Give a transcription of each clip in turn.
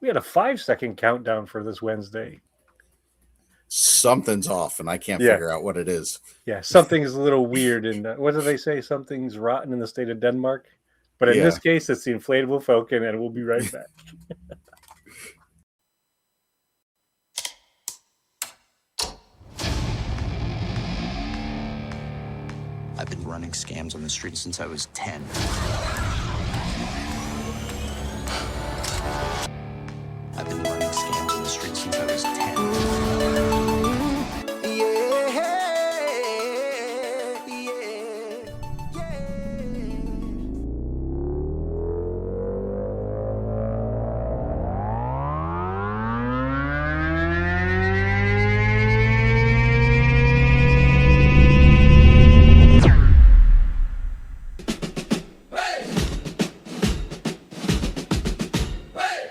We had a 5-second countdown for this Wednesday. Something's off, and I can't Yeah. figure out what it is. Yeah, something's a little weird. And what do they say? Something's rotten in the state of Denmark. But in this case, it's the Inflatable Falcon, and we'll be right back. I've been running scams on the street since I was 10. I've been running scams on the street since I was 10.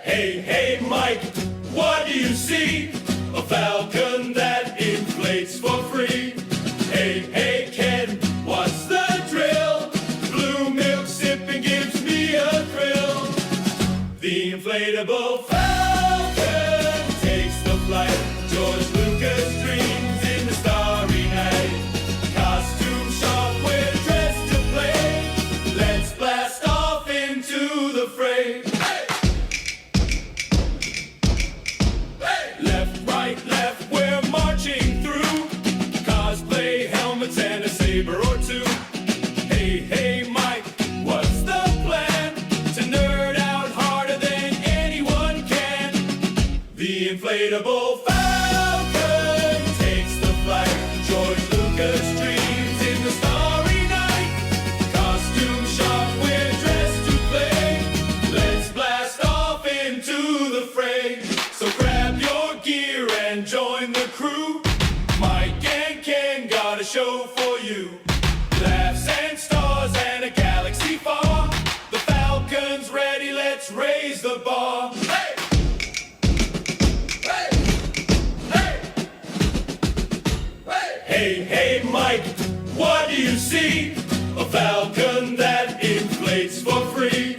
Hey, Mike, what do you see? A falcon that inflates for free. Hey, Ken, what's the drill? Blue milk sipping gives me a thrill. The inflatable falcon takes the flight. George Lucas dreams in the starry night. Costume shop, we're dressed to play. Let's blast off into the fray. Left, right, left, we're marching through. Cosplay helmets and a saber or two. Hey, Mike, what's the plan? To nerd out harder than anyone can. The inflatable falcon takes the flight. George Lucas dreams in the starry night. Costume shop, we're dressed to play. Let's blast off into the fray. So grab your gear and join the crew. Mike and Ken got a show for you. Laughs and stars and a galaxy far. The Falcon's ready, let's raise the bar. Hey! Hey, Mike, what do you see? A falcon that inflates for free.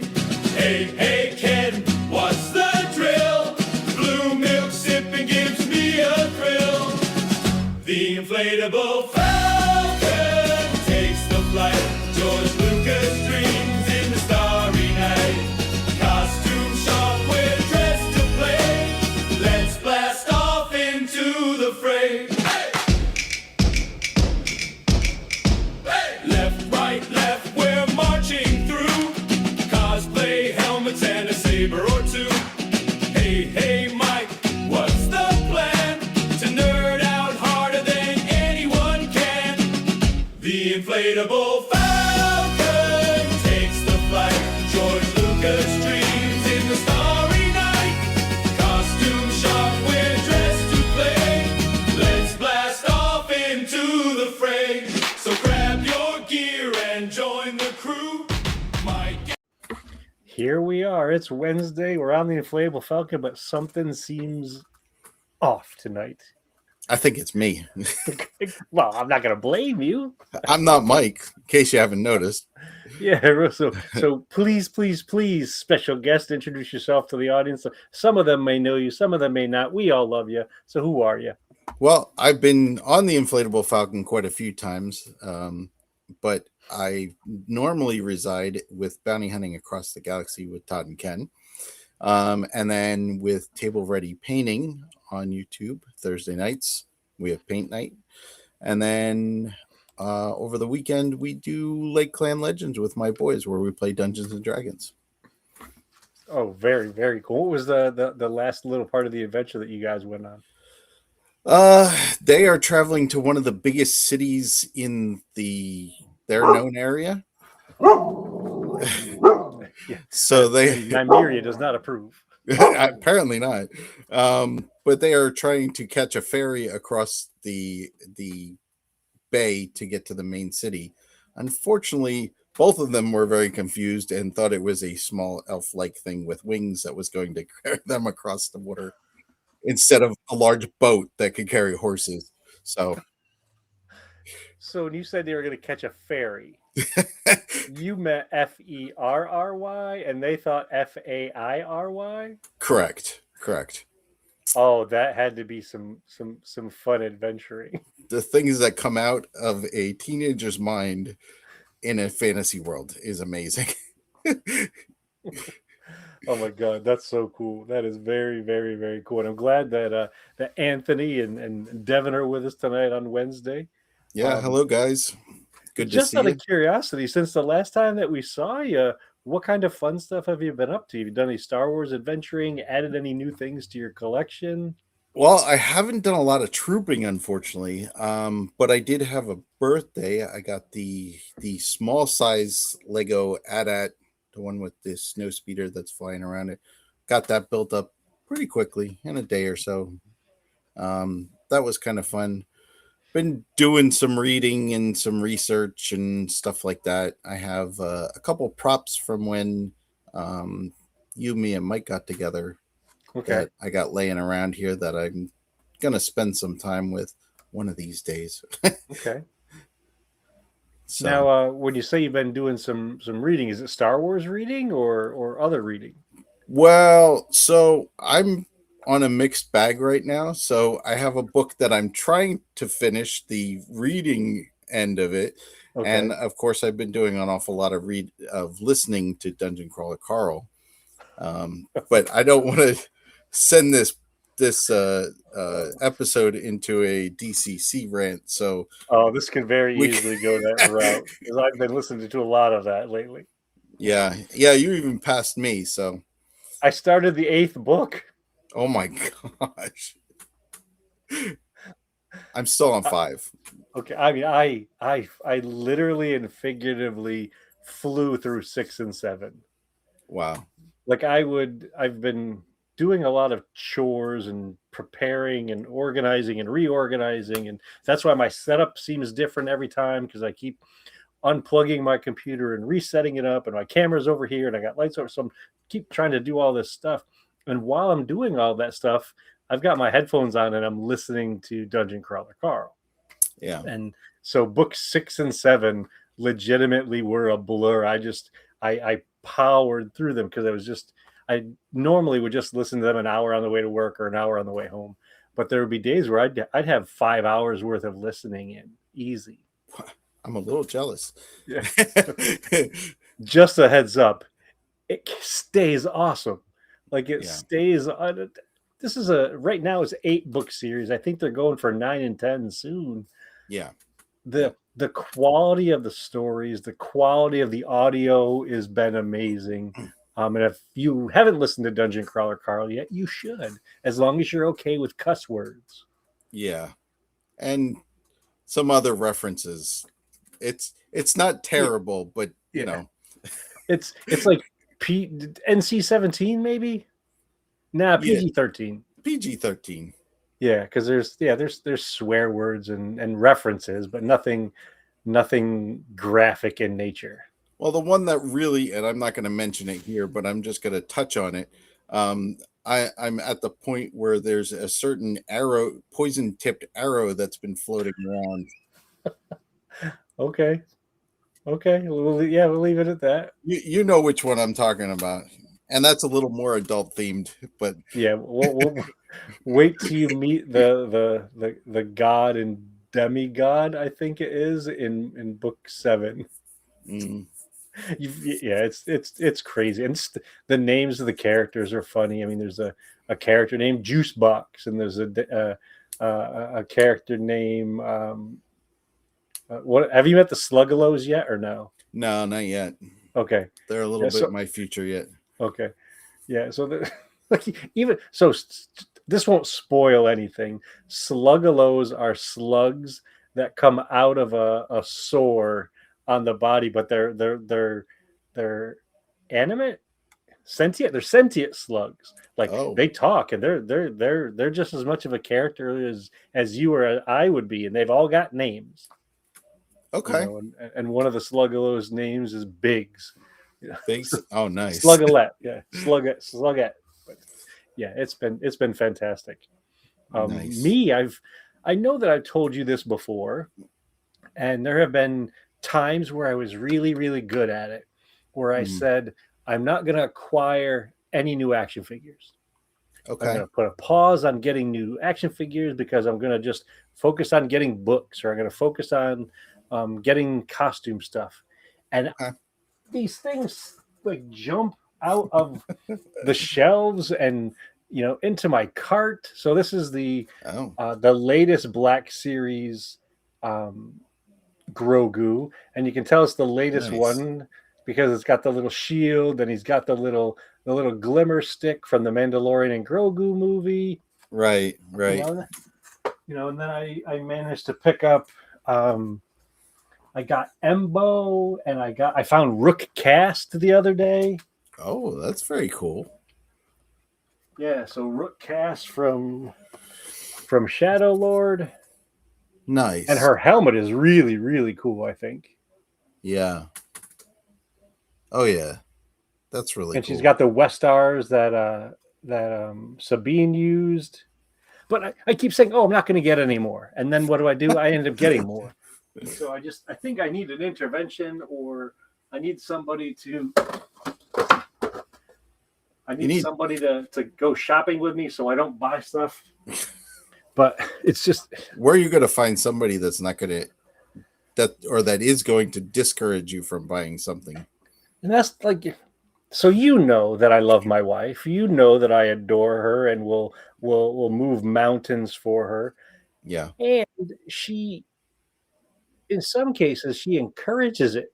Hey, Ken, what's the drill? Blue milk sipping gives me a thrill. The inflatable falcon takes the flight. George Lucas dreams in the starry night. Costume shop, we're dressed to play. Let's blast off into the fray. Left, right, left, we're marching through. Cosplay helmets and a saber or two. Hey, Mike, what's the plan? To nerd out harder than anyone can. The inflatable falcon takes the flight. George Lucas dreams in the starry night. Costume shop, we're dressed to play. Let's blast off into the fray. So grab your gear and join the crew. Mike. Here we are. It's Wednesday. We're on the Inflatable Falcon, but something seems off tonight. I think it's me. Well, I'm not going to blame you. I'm not Mike, in case you haven't noticed. Yeah, so please, special guest, introduce yourself to the audience. Some of them may know you, some of them may not. We all love you. So who are you? Well, I've been on the Inflatable Falcon quite a few times, but I normally reside with Bounty Hunting Across the Galaxy with Todd and Ken, and then with Table Ready Painting on YouTube Thursday nights. We have paint night, and then over the weekend we do Lake Clan Legends with my boys, where we play Dungeons and Dragons. Oh, very, very cool. What was the last little part of the adventure that you guys went on? They are traveling to one of the biggest cities in their known area. Yeah. So Nymeria does not approve. Apparently not. But they are trying to catch a ferry across the bay to get to the main city. Unfortunately, both of them were very confused and thought it was a small elf-like thing with wings that was going to carry them across the water instead of a large boat that could carry horses. So when you said they were going to catch a ferry, You meant Ferry, and they thought Fairy. Correct. Correct. Oh, that had to be some fun adventuring. The things that come out of a teenager's mind in a fantasy world is amazing. Oh my God, that's so cool. That is very, very, very cool. And I'm glad that Anthony and Devin are with us tonight on Wednesday. Yeah. Hello, guys. Good to Just see out you. of curiosity, since the last time that we saw you, what kind of fun stuff have you been up to? Have you done any Star Wars adventuring? Added any new things to your collection? Well, I haven't done a lot of trooping, unfortunately. But I did have a birthday. I got the small size Lego AT-AT, the one with the snow speeder that's flying around it. Got that built up pretty quickly in a day or so. That was kind of fun. Been doing some reading and some research and stuff like that. I have a couple props from when you, me, and Mike got together Okay. that I got laying around here that I'm gonna spend some time with one of these days. Okay. So, Now, when you say you've been doing some reading, is it Star Wars reading or other reading? well, so I'm on a mixed bag right now. So I have a book that I'm trying to finish the reading end of it. Okay. And of course, I've been doing an awful lot of listening to Dungeon Crawler Carl. But I don't want to send this episode into a DCC rant. So Oh, this can very We- easily go that route because I've been listening to a lot of that lately. yeah, you even passed me. So I started the 8th book. oh my gosh, I'm still on 5. Okay, I mean, I literally and figuratively flew through 6 and 7. Wow. Like I've been doing a lot of chores and preparing and organizing and reorganizing, and that's why my setup seems different every time because I keep unplugging my computer and resetting it up, and my camera's over here, and I got lights over, so I'm keep trying to do all this stuff. And while I'm doing all that stuff, I've got my headphones on and I'm listening to Dungeon Crawler Carl. Yeah. And so books 6 and 7 legitimately were a blur. I powered through them because I normally would just listen to them an hour on the way to work or an hour on the way home. But there would be days where I'd have 5 hours worth of listening in easy. I'm a little jealous. Yeah. Just a heads up, it stays awesome. Like it Yeah. stays on. This is right now it's 8 book series. I think they're going for 9 and 10 soon. Yeah. The quality of the stories, the quality of the audio has been amazing. And if you haven't listened to Dungeon Crawler Carl yet, you should, as long as you're okay with cuss words. Yeah. And some other references. It's not terrible, but you know. It's like NC-17 maybe? Nah, PG-13. PG-13. Yeah, because there's swear words and references, but nothing graphic in nature. Well, the one that really, and I'm not going to mention it here, but I'm just going to touch on it. I'm at the point where there's a certain poison-tipped arrow that's been floating around. Okay. We'll leave it at that. You know which one I'm talking about, and that's a little more adult themed. But yeah, we'll wait till you meet the god and demigod. I think it is in book 7. Yeah, it's crazy, and the names of the characters are funny. I mean, there's a character named Juice Box, and there's a character named what? Have you met the Sluggalos yet, or no? No, not yet. Okay, They're a little bit in my future yet. Okay, yeah. So this won't spoil anything. Sluggalos are slugs that come out of a sore on the body, but they're animate, sentient. They're sentient slugs. Like they talk, and they're just as much of a character as you or I would be, and they've all got names. Okay. You know, and one of the Sluggalos' names is Biggs. Biggs. Oh, nice. Sluggalette. Yeah, Slugette. But yeah, it's been fantastic. Nice. I know that I've told you this before, and there have been times where I was really, really good at it, where I said, I'm not going to acquire any new action figures. I'm Okay. going to put a pause on getting new action figures because I'm going to just focus on getting books, or I'm going to focus on getting costume stuff. And Okay. these things like jump out of the shelves and into my cart. So this is the Oh, latest Black Series Grogu, and you can tell it's the latest nice. one because it's got the little shield and he's got the little glimmer stick from the Mandalorian and Grogu movie. Right. You Right. know, and then I managed to pick up. I got Embo, and I found Rook Cast the other day. Oh, that's very cool. Yeah, so Rook Cast from Shadow Lord, Nice. and her helmet is really, really cool, I think. Yeah. Oh yeah, that's really And cool. she's got the Westars that Sabine used. But I keep saying, oh, I'm not going to get any more. And then what do? I end up getting more. And so I think I need an intervention, or I need somebody to somebody to go shopping with me so I don't buy stuff. But it's just, Where are you going to find somebody that's not going to that is going to discourage you from buying something? and that's like, so that I love my wife. That I adore her and will move mountains for her. Yeah. And she, in some cases, she encourages it.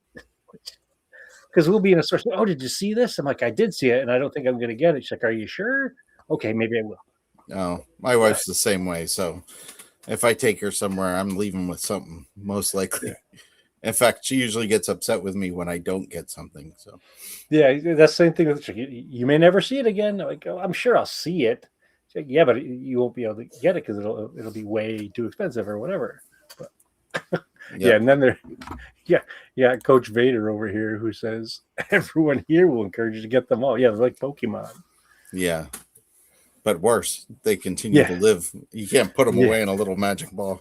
Because we'll be in a store. Oh, did you see this? I'm like, I did see it, and I don't think I'm going to get it. She's like, are you sure? Okay, maybe I will. No, my wife's the same way. So if I take her somewhere, I'm leaving with something, most likely. Yeah. In fact, she usually gets upset with me when I don't get something. So Yeah, that's the same thing with you may never see it again. I'm like, oh, I'm sure I'll see it. She's like, yeah, but you won't be able to get it because it'll be way too expensive or whatever. But, yeah, and then yeah, Coach Vader over here who says everyone here will encourage you to get them all. Yeah, they're like Pokemon. Yeah. But worse, they continue to live. You can't put them away in a little magic ball.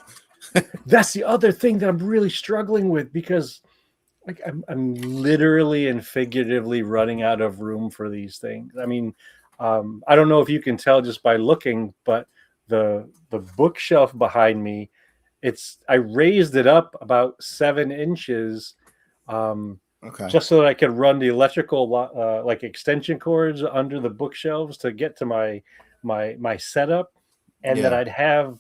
That's the other thing that I'm really struggling with, because like I'm literally and figuratively running out of room for these things. I mean, I don't know if you can tell just by looking, but the bookshelf behind me, I raised it up about 7 inches, Okay. just so that I could run the electrical like extension cords under the bookshelves to get to my setup, and that I'd have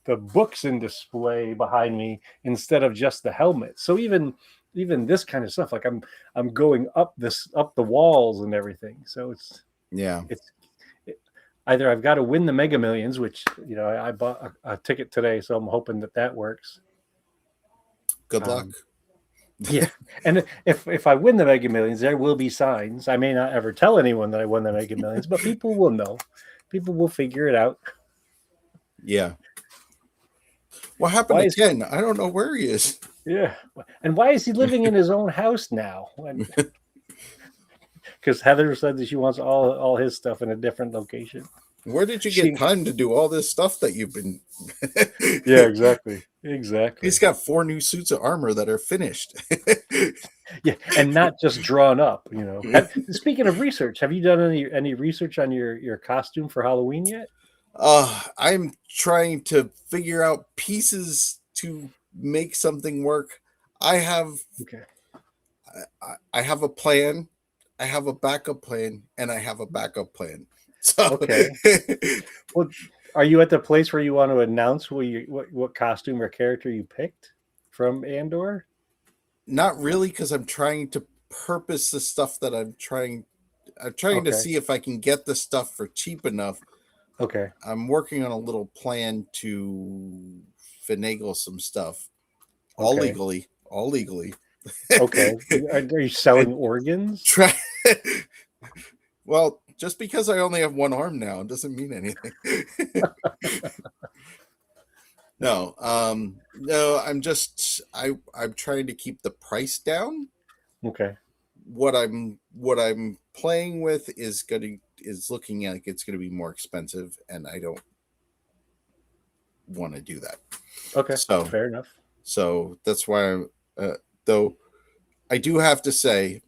the books in display behind me instead of just the helmet. So even this kind of stuff, like I'm going up the walls and everything. So it's either I've got to win the Mega Millions, which I bought a ticket today, so I'm hoping that works. Good luck. Yeah, and if I win the Mega Millions, there will be signs. I may not ever tell anyone that I won the Mega Millions, but people will know. People will figure it out. Yeah. What happened to Ken? I don't know where he is. Yeah, and why is he living in his own house now? Because Heather said that she wants all his stuff in a different location. Where did you get time to do all this stuff that you've been? Yeah, exactly. He's got 4 new suits of armor that are finished. Yeah, and not just drawn up. Speaking of research, have you done any research on your costume for Halloween yet? I'm trying to figure out pieces to make something work. I have a plan. I have a backup plan, and I have a backup plan. So, okay. Well, are you at the place where you want to announce what costume or character you picked from Andor? Not really, because I'm trying to purpose the stuff that I'm trying to see if I can get the stuff for cheap enough. Okay. I'm working on a little plan to finagle some stuff. Okay. All legally. Okay. Are you selling organs? Well, just because I only have one arm now doesn't mean anything. No, I'm trying to keep the price down. Okay. What I'm playing with is looking like it's going to be more expensive, and I don't want to do that. Okay. So fair enough. So that's why I'm, though I do have to say,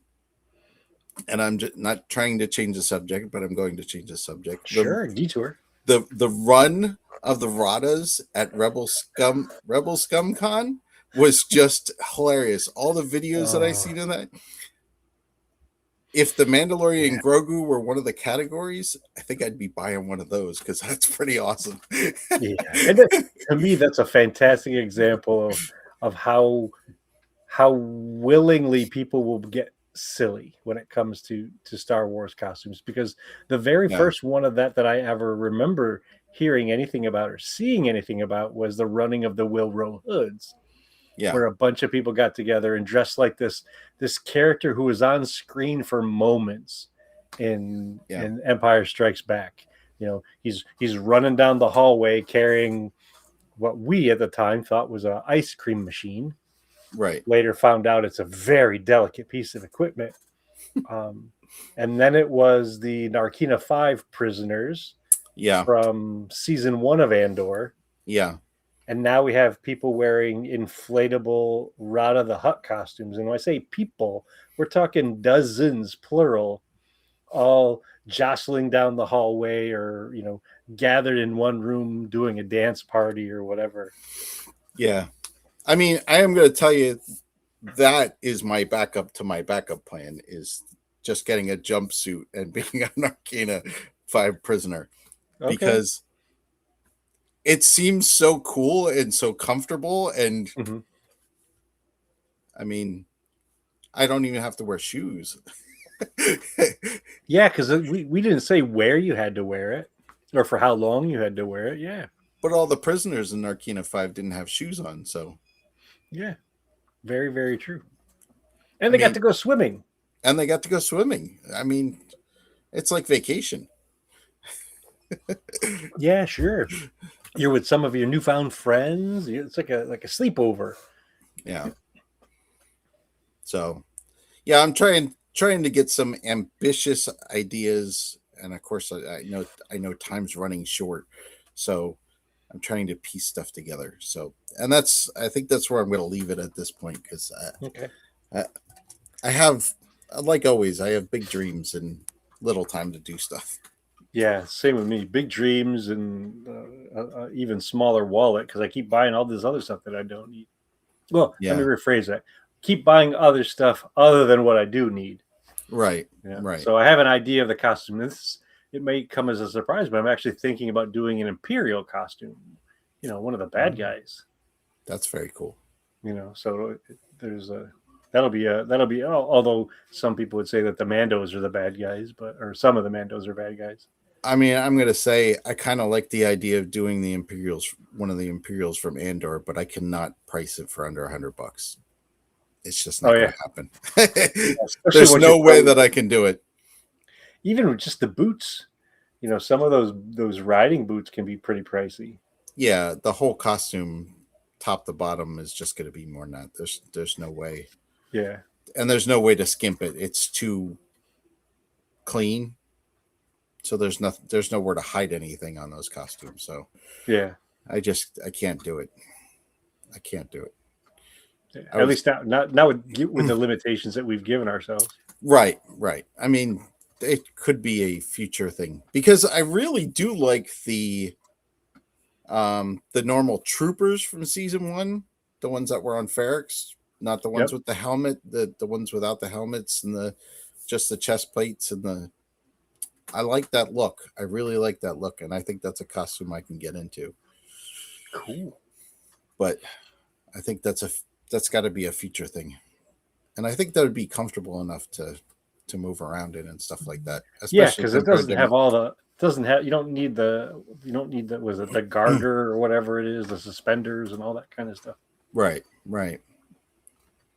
and I'm just not trying to change the subject, but I'm going to change the subject. Sure, detour. The run of the Radas at Rebel Scum Con was just hilarious. All the videos that I seen in that. If the Mandalorian and Grogu were one of the categories, I think I'd be buying one of those because that's pretty awesome. Yeah, and to me, that's a fantastic example of how willingly people will get silly when it comes to Star Wars costumes. Because the very first one of that I ever remember hearing anything about or seeing anything about was the running of the Wilro Hoods. Yeah, where a bunch of people got together and dressed like this character who was on screen for moments in Empire Strikes Back. You know, he's running down the hallway carrying what we at the time thought was an ice cream machine. Right. Later found out it's a very delicate piece of equipment. And then it was the Narkina 5 prisoners from season 1 of Andor. Yeah. And now we have people wearing inflatable Rada the Hutt costumes. And when I say people, we're talking dozens, plural, all jostling down the hallway or, you know, gathered in one room doing a dance party or whatever. Yeah. I mean, I am going to tell you that is my backup to my backup plan is just getting a jumpsuit and being an Narkina 5 prisoner. Okay. Because it seems so cool and so comfortable. And I mean, I don't even have to wear shoes. Yeah, because we didn't say where you had to wear it or for how long you had to wear it. Yeah. But all the prisoners in Narkina 5 didn't have shoes on. So, yeah, very, very true. And they got to go swimming. And they got to go swimming. I mean, it's like vacation. Yeah, sure. You're with some of your newfound friends. It's like a sleepover. Yeah. So, yeah, I'm trying to get some ambitious ideas, and of course, I know time's running short, so I'm trying to piece stuff together. So, and I think that's where I'm going to leave it at this point because I have, like always, I have big dreams and little time to do stuff. Yeah, same with me. Big dreams and even smaller wallet because I keep buying all this other stuff that I don't need. Well, let me rephrase that. Keep buying other stuff other than what I do need. Right. Yeah. Right. So I have an idea of the costume. It may come as a surprise, but I'm actually thinking about doing an Imperial costume. You know, one of the bad guys. That's very cool. You know, so there's that'll be although some people would say that the Mandos are the bad guys, or some of the Mandos are bad guys. I mean, I'm going to say I kind of like the idea of doing the Imperials, one of the Imperials from Andor, but I cannot price it for under $100. It's just not going to happen. There's no way that I can do it. Even with just the boots, you know, some of those riding boots can be pretty pricey. Yeah, the whole costume, top to bottom, is just going to be more than that. There's no way. Yeah, and there's no way to skimp it. It's too clean. So there's nowhere to hide anything on those costumes. So yeah, I can't do it. I can't do it. Yeah, at least not with the limitations that we've given ourselves. Right. I mean, it could be a future thing because I really do like the normal troopers from season 1, the ones that were on Ferrex, not the ones with the helmet, the ones without the helmets and just the chest plates and I like that look. I really like that look, and I think that's a costume I can get into. Cool. But I think that's got to be a future thing, and I think that would be comfortable enough to move around in and stuff like that. Yeah, because it doesn't have all the. Doesn't have. You don't need the. Was it the garter or whatever it is, the suspenders and all that kind of stuff. Right.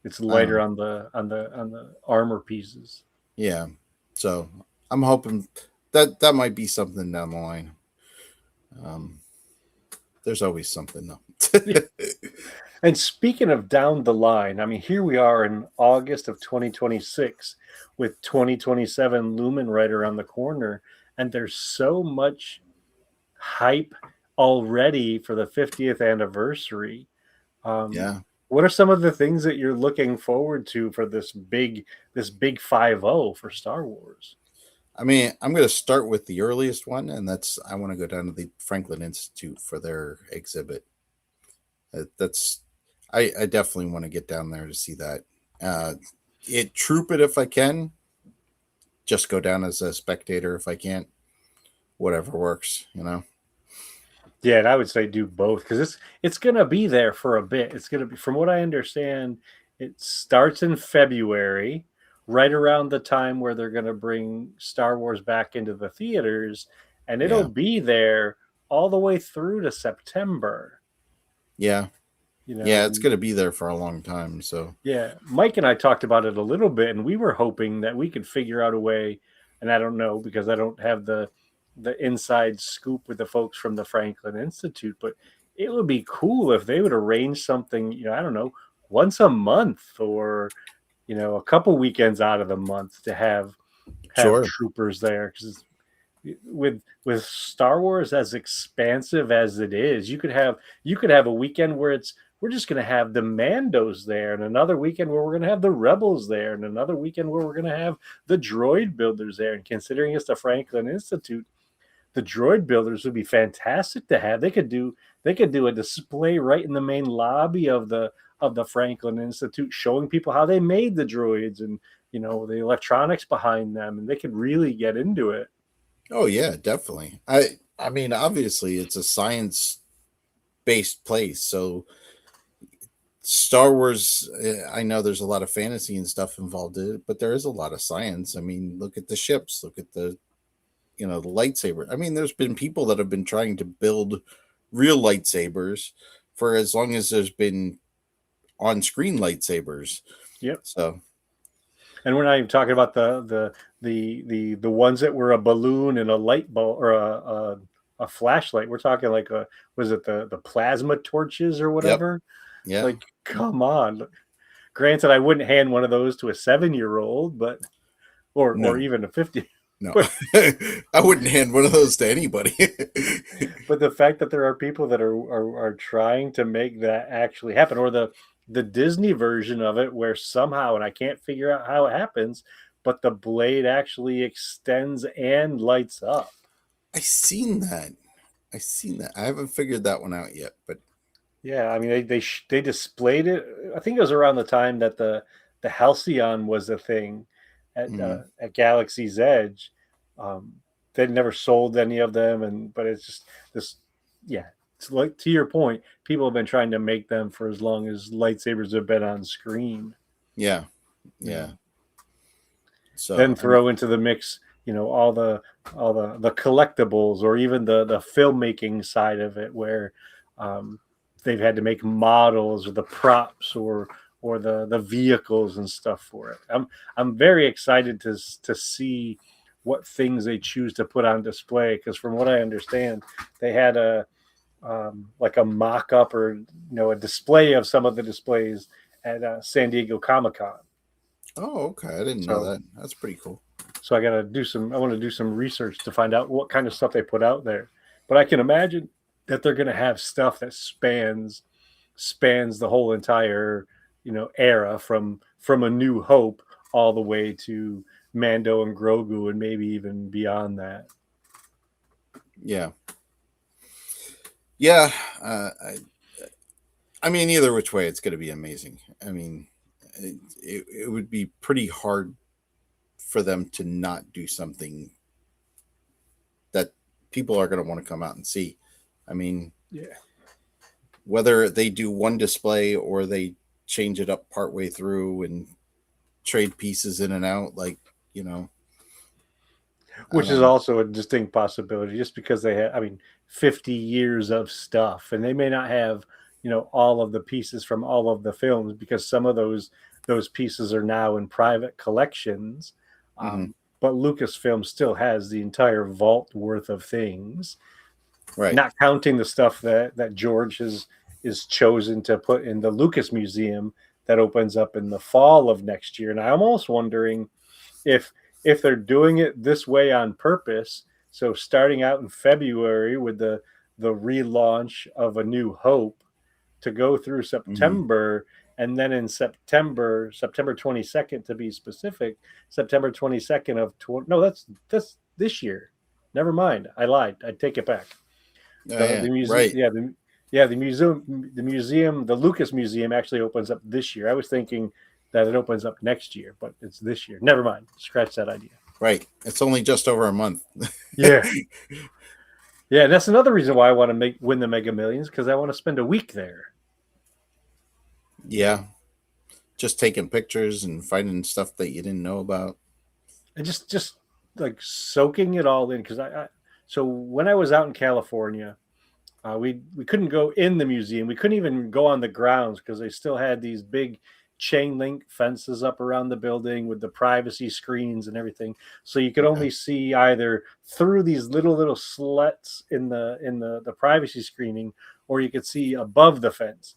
It's lighter on the armor pieces. Yeah. So I'm hoping that might be something down the line. There's always something though. And speaking of down the line, I mean, here we are in August of 2026 with 2027 looming right around the corner. And there's so much hype already for the 50th anniversary. What are some of the things that you're looking forward to for this big 5-0 for Star Wars? I mean, I'm going to start with the earliest one, and that's I want to go down to the Franklin Institute for their exhibit. That's I definitely want to get down there to see that. Troop it if I can. Just go down as a spectator if I can't. Whatever works, you know. Yeah, and I would say do both because it's gonna be there for a bit. It's gonna be, from what I understand, it starts in February, right around the time where they're gonna bring Star Wars back into the theaters, and it'll Yeah, be there all the way through to September. yeah, You know, yeah. It's and going to be there for a long time. So yeah, Mike and I talked about it a little bit, and we were hoping that we could figure out a way. And I don't know because I don't have the inside scoop with the folks from the Franklin Institute, but it would be cool if they would arrange something. I don't know, once a month or a couple weekends out of the month to have sure. troopers there because with Star Wars as expansive as it is, you could have a weekend where we're just going to have the Mandos there, and another weekend where we're going to have the Rebels there, and another weekend where we're going to have the droid builders there. And considering it's the Franklin Institute, the droid builders would be fantastic to have. They could do a display right in the main lobby of the Franklin Institute, showing people how they made the droids and the electronics behind them, and they could really get into it. Oh yeah, definitely. I mean, obviously, it's a science based place, so Star Wars. I know there's a lot of fantasy and stuff involved in it, but there is a lot of science. I mean, look at the ships. Look at the lightsaber. I mean, there's been people that have been trying to build real lightsabers for as long as there's been on-screen lightsabers. Yep. So, And we're not even talking about the ones that were a balloon and a light bulb or a flashlight. We're talking like was it the plasma torches or yep, whatever? yeah, Like, come on. Granted, I wouldn't hand one of those to a 7-year-old, but or no, even a 50. no, But I wouldn't hand one of those to anybody. but the fact that there are people that are trying to make that actually happen, or the Disney version of it, where somehow, and I can't figure out how it happens, but the blade actually extends and lights up. I seen that. I seen that. I haven't figured that one out yet, but Yeah, I mean they displayed it. I think it was around the time that the Halcyon was a thing mm, at Galaxy's Edge. Um, they'd never sold any of them, but it's just this. Yeah, it's like to your point, people have been trying to make them for as long as lightsabers have been on screen. yeah, You yeah. know, So then throw into the mix, all the collectibles or even the filmmaking side of it, where um, they've had to make models or the props or the vehicles and stuff for it. I'm very excited to see what things they choose to put on display because from what I understand, they had a like a mock-up or a display of some of the displays at San Diego Comic-Con. oh, okay. I didn't know So that. That's pretty cool. so I want to do some research to find out what kind of stuff they put out there. But I can imagine that they're going to have stuff that spans the whole entire, era from A New Hope all the way to Mando and Grogu and maybe even beyond that. Yeah, yeah. I mean, either which way, it's going to be amazing. I mean, it would be pretty hard for them to not do something that people are going to want to come out and see. I mean, Yeah. whether they do one display or they change it up partway through and trade pieces in and out, like, you know, I Which is don't know. also a distinct possibility just because they have, 50 years of stuff and they may not have, all of the pieces from all of the films because some of those pieces are now in private collections. Mhm. But Lucasfilm still has the entire vault worth of things, Right. not counting the stuff that George is chosen to put in the Lucas Museum that opens up in the fall of next year. And I'm almost wondering if they're doing it this way on purpose. So starting out in February with the relaunch of A New Hope to go through Mhm. September, and then in September 22nd to be specific, September 22nd of no, that's this year. Never mind, I lied. I take it back. The museum, right. the Lucas Museum actually opens up this year. I was thinking that it opens up next year, but it's this year. Never mind. Scratch that idea. Right. It's only just over a month. Yeah. Yeah, and that's another reason why I want to win the Mega Millions, because I want to spend a week there. Yeah. Just taking pictures and finding stuff that you didn't know about. And just like soaking it all in, because so when I was out in California, we couldn't go in the museum. We couldn't even go on the grounds because they still had these big chain link fences up around the building with the privacy screens and everything. So you could only see either through these little slits in the privacy screening, or you could see above the fence.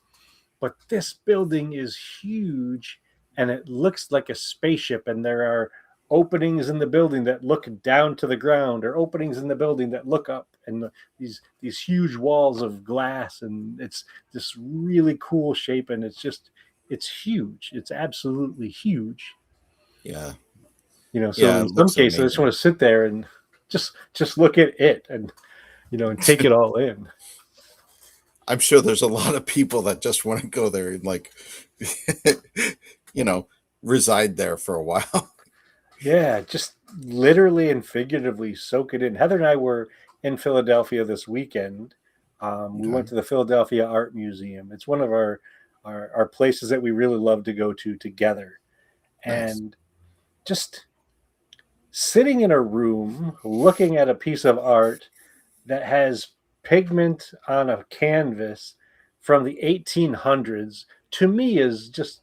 But this building is huge, and it looks like a spaceship, and there are openings in the building that look down to the ground, or openings in the building that look up, and these huge walls of glass, and it's this really cool shape, and it's huge. It's absolutely huge. Yeah. So in some cases, I just want to sit there and just look at it and and take it all in. I'm sure there's a lot of people that just want to go there and reside there for a while. Yeah, just literally and figuratively soak it in. Heather and I were in Philadelphia this weekend. We went to the Philadelphia Art Museum. It's one of our places that we really love to go to together. Nice. And just sitting in a room looking at a piece of art that has pigment on a canvas from the 1800s, to me, is just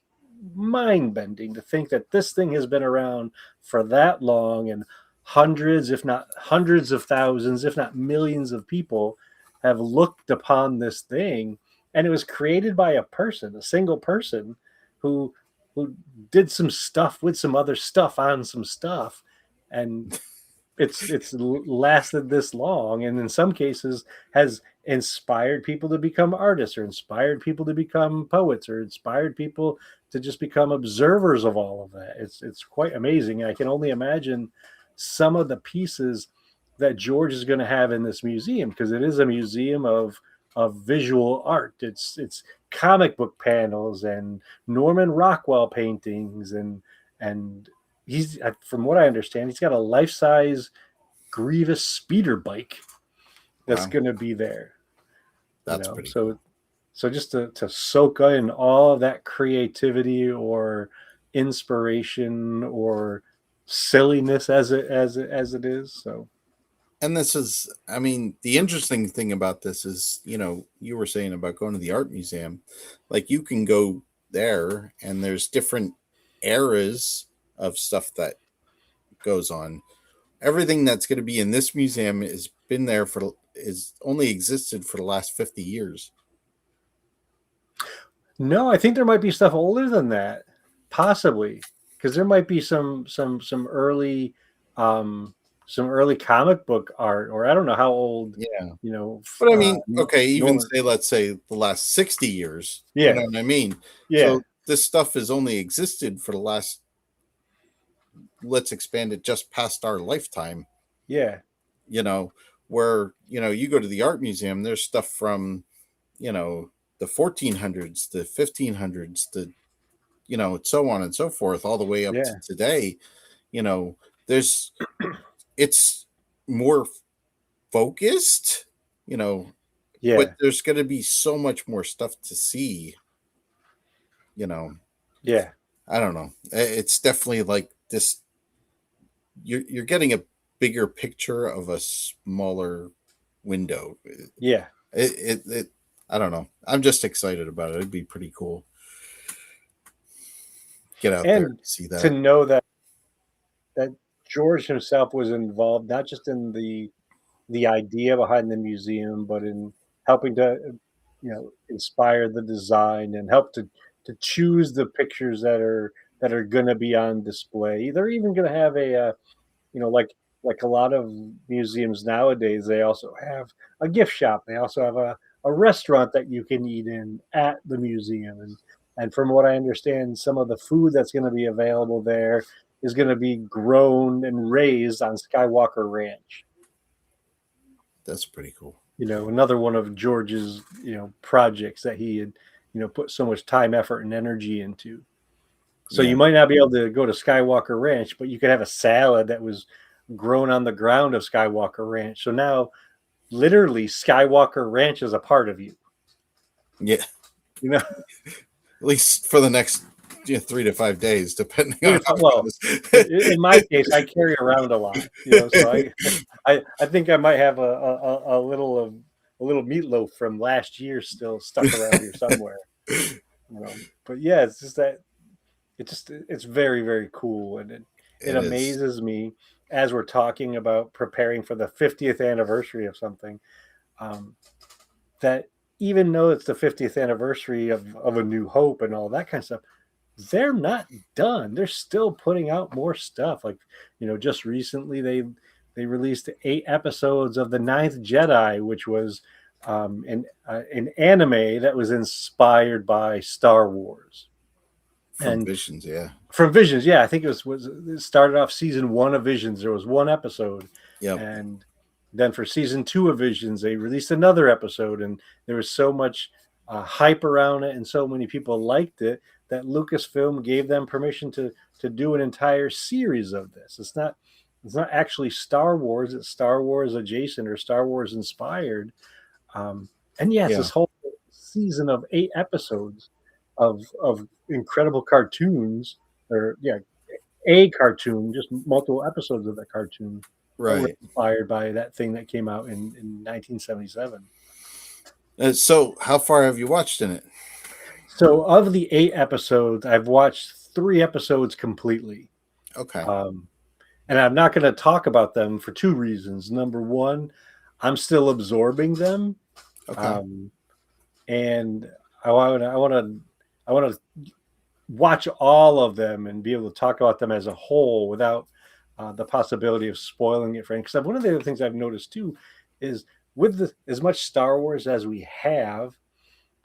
mind-bending to think that this thing has been around for that long, and hundreds, if not hundreds of thousands, if not millions of people have looked upon this thing, and it was created by a single person who did some stuff with some other stuff on some stuff, and it's lasted this long, and in some cases has inspired people to become artists, or inspired people to become poets, or inspired people to just become observers of all of that. It's quite amazing. I can only imagine some of the pieces that George is going to have in this museum, because it is a museum of visual art. It's comic book panels and Norman Rockwell paintings, and he's, from what I understand, he's got a life-size Grievous speeder bike that's going to be there. That's pretty cool. So just to soak in all of that creativity or inspiration or silliness as it is. So, and this is, I mean, the interesting thing about this is, you were saying about going to the art museum, like you can go there and there's different eras of stuff that goes on. Everything that's going to be in this museum is only existed for the last 50 years. No, I think there might be stuff older than that, possibly, because there might be some early comic book art, or I don't know how old. Yeah, but I mean, let's say the last 60 years. Yeah, you know what I mean. Yeah, so this stuff has only existed for the last. Let's expand it just past our lifetime. Yeah, where you go to the art museum, there's stuff from the 1400s, the 1500s, the so on and so forth, all the way up to today. There's it's more focused, but there's going to be so much more stuff to see. I don't know, it's definitely like this. You're getting a bigger picture of a smaller window. It I don't know. I'm just excited about it. It'd be pretty cool. Get out there and see that. To know that George himself was involved, not just in the idea behind the museum, but in helping to, inspire the design and help to choose the pictures that are going to be on display. They're even going to have a, like a lot of museums nowadays, they also have a gift shop. They also have a restaurant that you can eat in at the museum, And from what I understand, some of the food that's going to be available there is going to be grown and raised on Skywalker Ranch. That's pretty cool. Another one of George's, projects that he had, put so much time, effort, and energy into. So you might not be able to go to Skywalker Ranch, but you could have a salad that was grown on the ground of Skywalker Ranch. So now, literally, Skywalker Ranch is a part of you. Yeah. At least for the next 3 to 5 days, depending on well, in my case, I carry around a lot, so I think I might have a little meatloaf from last year still stuck around here somewhere. But yeah, it's just that it's very, very cool, and it amazes me as we're talking about preparing for the 50th anniversary of something, that even though it's the 50th anniversary of A New Hope and all that kind of stuff, they're not done. They're still putting out more stuff. Like, just recently they released 8 episodes of The Ninth Jedi, which was an anime that was inspired by Star Wars. From Visions, yeah. From Visions, yeah. I think it started off season 1 of Visions. There was 1 episode. Yeah. And then for season 2 of Visions, they released another episode, and there was so much hype around it, and so many people liked it that Lucasfilm gave them permission to do an entire series of this. It's not actually Star Wars. It's Star Wars adjacent or Star Wars inspired. And yes, this whole season of 8 episodes of incredible cartoons, or a cartoon, just multiple episodes of that cartoon, right, inspired by that thing that came out in 1977. So how far have you watched in it? So of the 8 episodes, I've watched 3 episodes completely. Okay. And I'm not going to talk about them for 2 reasons. Number one, I'm still absorbing them. Okay. And I want to watch all of them and be able to talk about them as a whole without the possibility of spoiling it for anyone. Because one of the other things I've noticed too is with as much Star Wars as we have,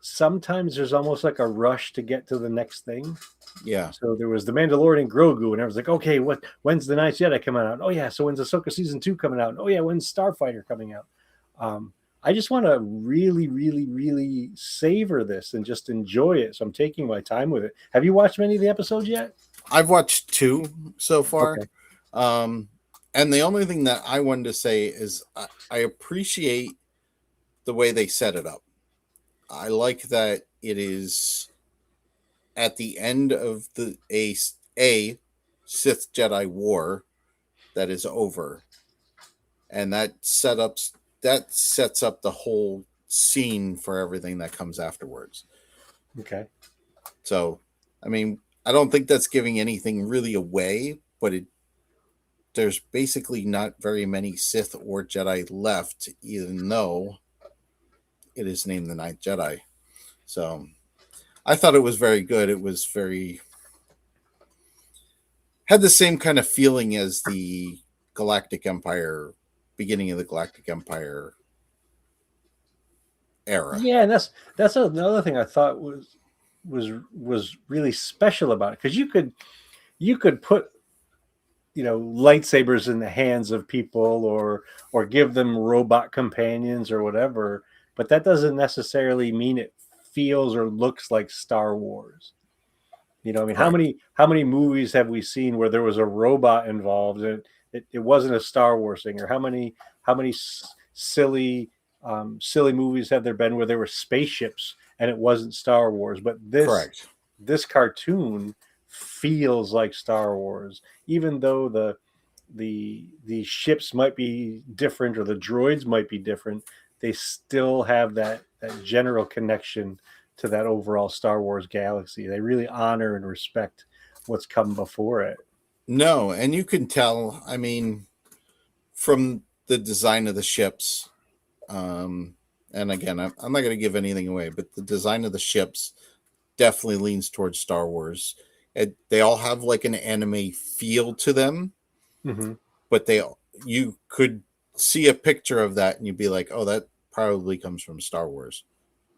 sometimes there's almost like a rush to get to the next thing. Yeah. So there was The Mandalorian and Grogu, and I was like, okay, when's The Ninth Jedi coming out? Oh yeah, so when's Ahsoka season 2 coming out? Oh yeah, when's Starfighter coming out? I just want to really, really, really savor this and just enjoy it. So I'm taking my time with it. Have you watched many of the episodes yet? I've watched 2 so far. Okay. And the only thing that I wanted to say is I appreciate the way they set it up. I like that it is at the end of a Sith Jedi war that is over, and that sets up the whole scene for everything that comes afterwards. Okay. So, I mean, I don't think that's giving anything really away, but there's basically not very many Sith or Jedi left, even though it is named The Ninth Jedi. So I thought it was very good. It was had the same kind of feeling as the Galactic Empire, beginning of the Galactic Empire era. Yeah, and that's another thing I thought was really special about it, because you could put lightsabers in the hands of people or give them robot companions or whatever, but that doesn't necessarily mean it feels or looks like Star Wars. I mean, Correct. how many movies have we seen where there was a robot involved and it wasn't a Star Wars thing? Or how many silly movies have there been where there were spaceships and it wasn't Star Wars? But this cartoon feels like Star Wars, even though the ships might be different or the droids might be different. They still have that general connection to that overall Star Wars galaxy. They really honor and respect what's come before it. No, and you can tell, I mean, from the design of the ships, and again, I'm not going to give anything away, but the design of the ships definitely leans towards Star Wars. They all have like an anime feel to them, but you could see a picture of that and you'd be like, oh, that probably comes from Star Wars.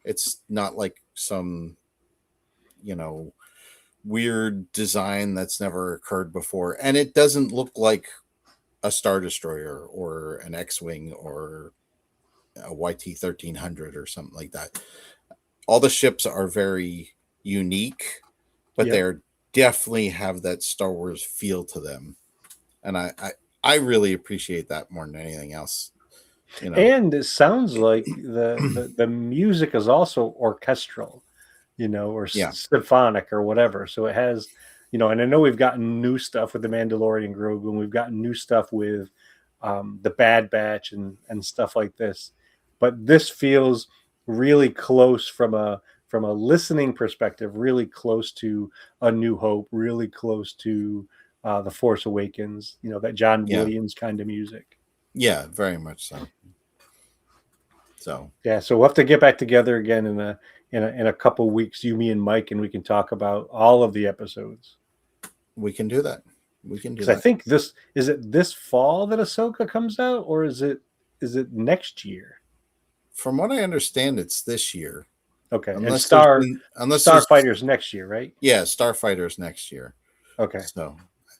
It's not like some weird design that's never occurred before, and it doesn't look like a Star Destroyer or an X-wing or a YT-1300 or something like that. All the ships are very unique, but Yep. they're definitely have that Star Wars feel to them, and I really appreciate that more than anything else. And it sounds like the music is also orchestral, or Yeah. symphonic or whatever. So it has, and I know we've gotten new stuff with the Mandalorian Grogu, and we've gotten new stuff with the Bad Batch and stuff like this. But this feels really close from a listening perspective, really close to A New Hope, really close to The Force Awakens. That John Williams kind of music. Yeah, very much so. So yeah, so we'll have to get back together again in a couple weeks, you, me, and Mike, and we can talk about all of the episodes. we can do that. We can do Because I that. think is it this fall that Ahsoka comes out, or is it next year? From what I understand, it's this year. Okay, Unless and there's Starfighter's next year, right? Yeah, Starfighter's next year. Okay, So,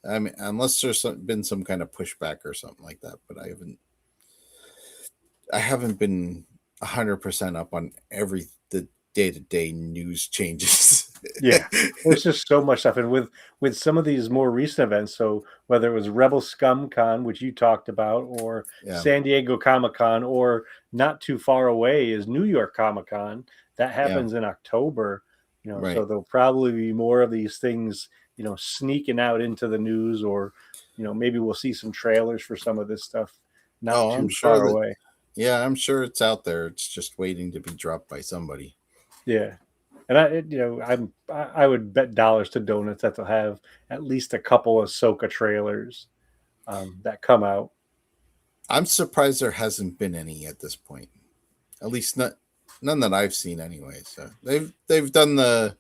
I mean, unless there's been some kind of pushback or something like that, but I haven't been 100% up on the day-to-day news changes. yeah, there's just so much stuff, and with some of these more recent events. So whether it was Rebel Scum Con, which you talked about, or Yeah. San Diego Comic Con, or not too far away is New York Comic Con. That happens in October. Right. So there'll probably be more of these things, sneaking out into the news, or maybe we'll see some trailers for some of this stuff not too far away. Yeah, I'm sure it's out there. It's just waiting to be dropped by somebody. Yeah. And I would bet dollars to donuts that they'll have at least a couple of Ahsoka trailers that come out. I'm surprised there hasn't been any at this point. At least none that I've seen anyway. So they've done the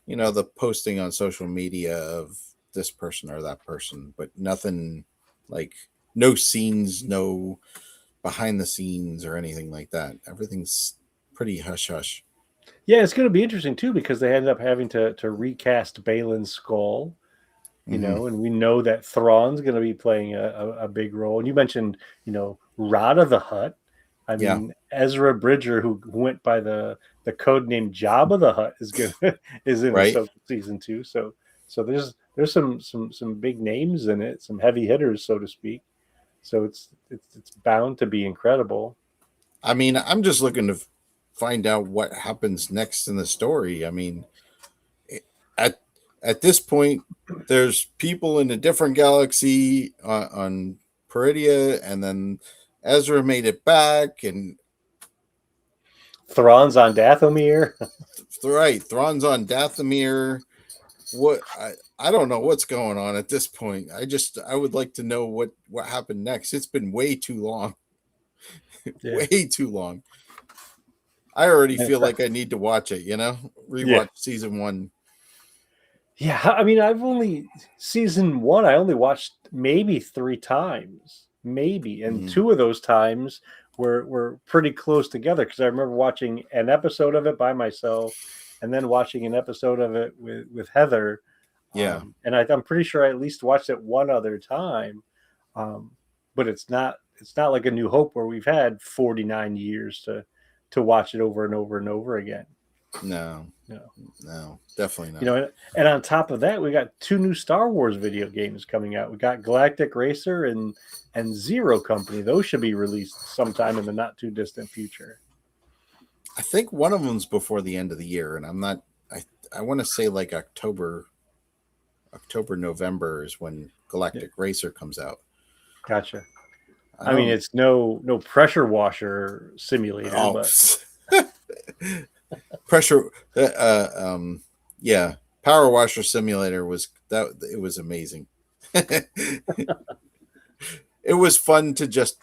the posting on social media of this person or that person, but nothing like no scenes, no behind the scenes or anything like that. Everything's pretty hush hush. Yeah, it's going to be interesting too, because they ended up having to recast Balin's Skull, and we know that Thrawn's going to be playing a big role. And you mentioned, Rada the Hutt. I mean, Ezra Bridger, who went by the code name Jabba the Hutt, is in Ahsoka season 2. So there's some big names in it, some heavy hitters, so to speak. So it's bound to be incredible. I mean, I'm just looking to find out what happens next in the story. I mean, at this point, there's people in a different galaxy on Peridia, and then Ezra made it back, and Thrawn's on Dathomir. Right, Thrawn's on Dathomir. What I don't know what's going on at this point. I would like to know what happened next. It's been way too long. Way too long. I already feel like I need to watch it, rewatch season 1. Yeah, I mean, season 1 I only watched maybe 3 times, and 2 of those times were pretty close together, because I remember watching an episode of it by myself and then watching an episode of it with Heather. Yeah. And I'm pretty sure I at least watched it one other time. But it's not like A New Hope, where we've had 49 years to watch it over and over and over again. No, definitely not. And on top of that, we got 2 new Star Wars video games coming out. We got Galactic Racer and Zero Company. Those should be released sometime in the not too distant future. I think one of them's before the end of the year, and I want to say like October, November is when Galactic Racer comes out. Gotcha. I mean, it's no pressure washer simulator, but pressure. Power washer simulator was that. It was amazing. It was fun to just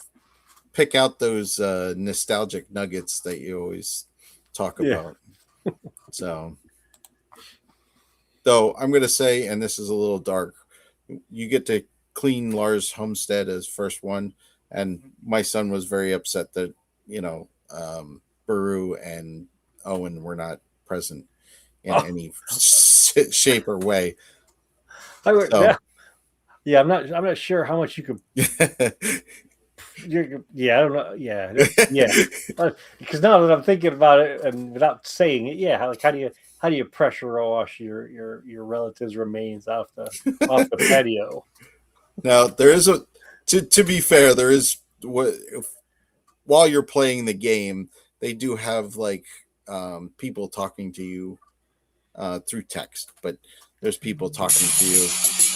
pick out those nostalgic nuggets that you always talk about. So, though I'm going to say, and this is a little dark, you get to clean Lars Homestead as first one. And my son was very upset that, Baru and Owen were not present in any shape or way. I would, So. yeah, I'm not sure how much you could. Yeah, I don't know. Yeah, yeah. Because now that I'm thinking about it, and without saying it, yeah, how do you pressure wash your relatives' remains off the patio? Now there is a to be fair, there is what while you're playing the game, they do have like people talking to you through text, but there's people talking to you,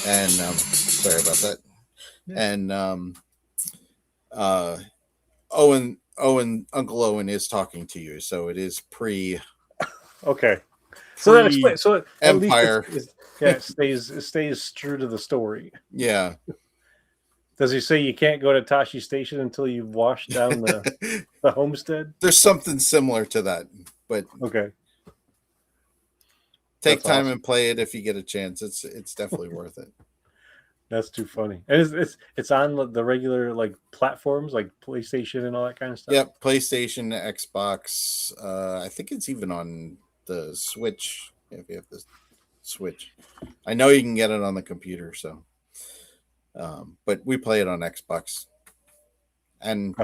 and sorry about that. Yeah. And Uncle Owen is talking to you, so it is Okay. So that pre explains. So at least Empire. it stays true to the story. Yeah. Does he say you can't go to Tashi Station until you've washed down the homestead? There's something similar to that, but Okay. take That's time awesome. and play it if you get a chance. It's definitely worth it. That's too funny. And it's on the regular like platforms like PlayStation and all that kind of stuff. Yep, PlayStation, Xbox. I think it's even on the Switch if you have the Switch. I know you can get it on the computer, so. But we play it on Xbox, and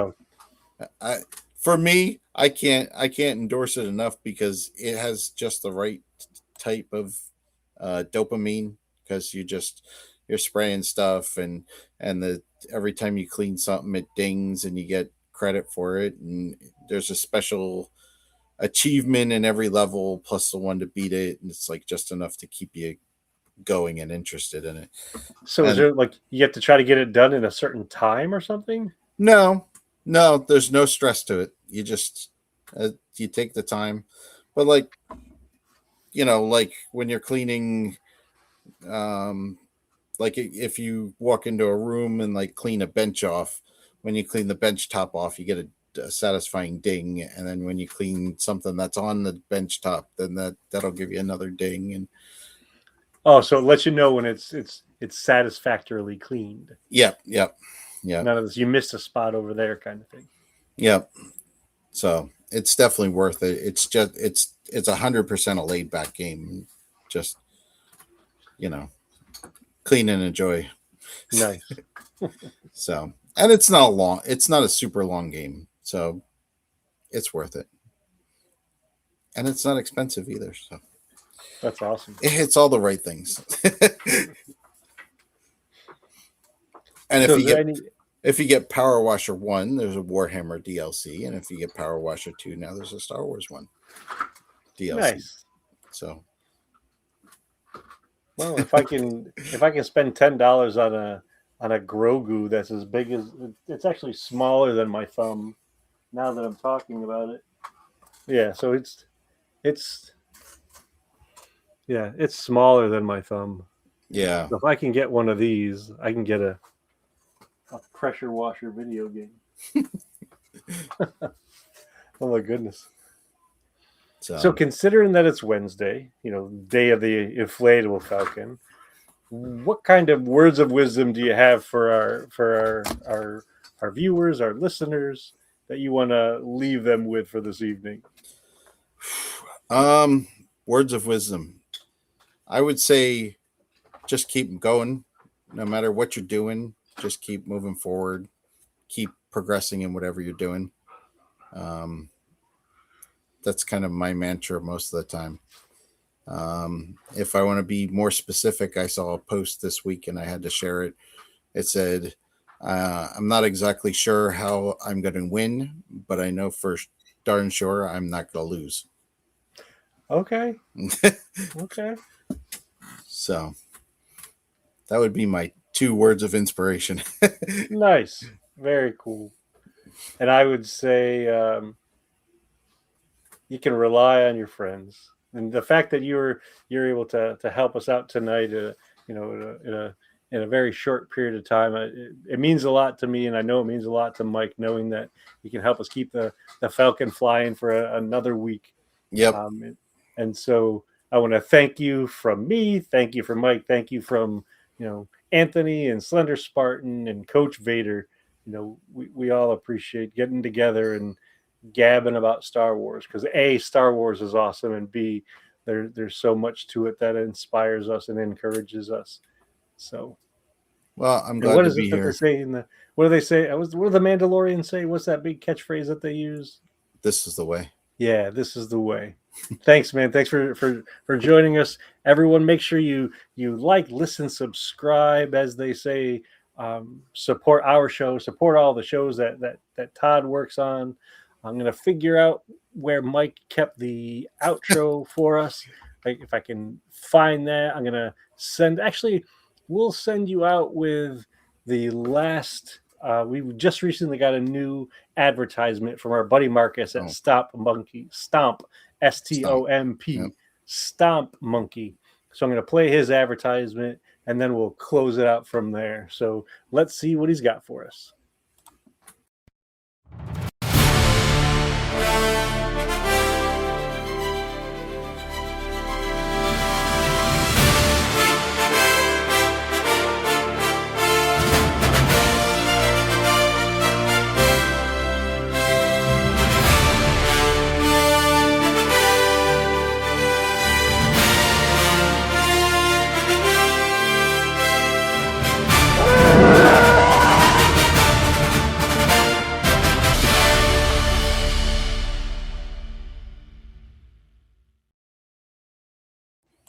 for me, I can't endorse it enough because it has just the right type of dopamine because you're spraying stuff and every time you clean something it dings and you get credit for it, and there's a special achievement in every level plus the one to beat it, and it's like just enough to keep you going and interested in it. So is there like you have to try to get it done in a certain time or something? No, there's no stress to it. You just you take the time, but like like when you're cleaning, like if you walk into a room and like clean a bench off, when you clean the bench top off, you get a satisfying ding, and then when you clean something that's on the bench top, then that'll give you another ding. And Oh, so it lets you know when it's satisfactorily cleaned. Yep. None of this, you missed a spot over there kind of thing. Yep. So it's definitely worth it. It's 100% a laid back game. Just, clean and enjoy. Nice. So, and it's not a super long game. So it's worth it. And it's not expensive either. So that's awesome. It hits all the right things. And so if you get Power Washer 1, there's a Warhammer DLC, and if you get Power Washer 2, now there's a Star Wars 1 DLC. Nice. So, well, if I can spend $10 on a Grogu that's as big as it's actually smaller than my thumb. Now that I'm talking about it, yeah. So it's smaller than my thumb. Yeah. So if I can get one of these, I can get a pressure washer video game. Oh my goodness. So considering that it's Wednesday, day of the Inflatable Falcon, what kind of words of wisdom do you have for our viewers, our listeners, that you want to leave them with for this evening? Words of wisdom. I would say just keep going no matter what you're doing. Just keep moving forward, keep progressing in whatever you're doing. That's kind of my mantra most of the time. If I want to be more specific, I saw a post this week and I had to share it. It said, I'm not exactly sure how I'm going to win, but I know for darn sure I'm not going to lose. Okay. Okay. So that would be my 2 words of inspiration. Nice. Very cool. And I would say you can rely on your friends. And the fact that you're able to help us out tonight, in a very short period of time, it means a lot to me, and I know it means a lot to Mike, knowing that he can help us keep the Falcon flying for another week. Yep. And so I want to thank you from me, thank you from Mike, thank you from Anthony and Slender Spartan and Coach Vader. We all appreciate getting together and gabbing about Star Wars, because A, Star Wars is awesome, and B, there's so much to it that inspires us and encourages us. So, Well, I'm and glad what to is be it that they here. say in the? What do they say? What do the Mandalorians say? What's that big catchphrase that they use? This is the way. Yeah, this is the way. Thanks, man. Thanks for joining us. Everyone, make sure you like, listen, subscribe, as they say. Support our show. Support all the shows that Todd works on. I'm gonna figure out where Mike kept the outro for us. Like, if I can find that, I'm gonna send. Actually, we'll send you out with the last. We just recently got a new advertisement from our buddy Marcus at Oh. Stomp Monkey. Stomp, STOMP, Yep. Stomp Monkey. So I'm going to play his advertisement, and then we'll close it out from there. So let's see what he's got for us.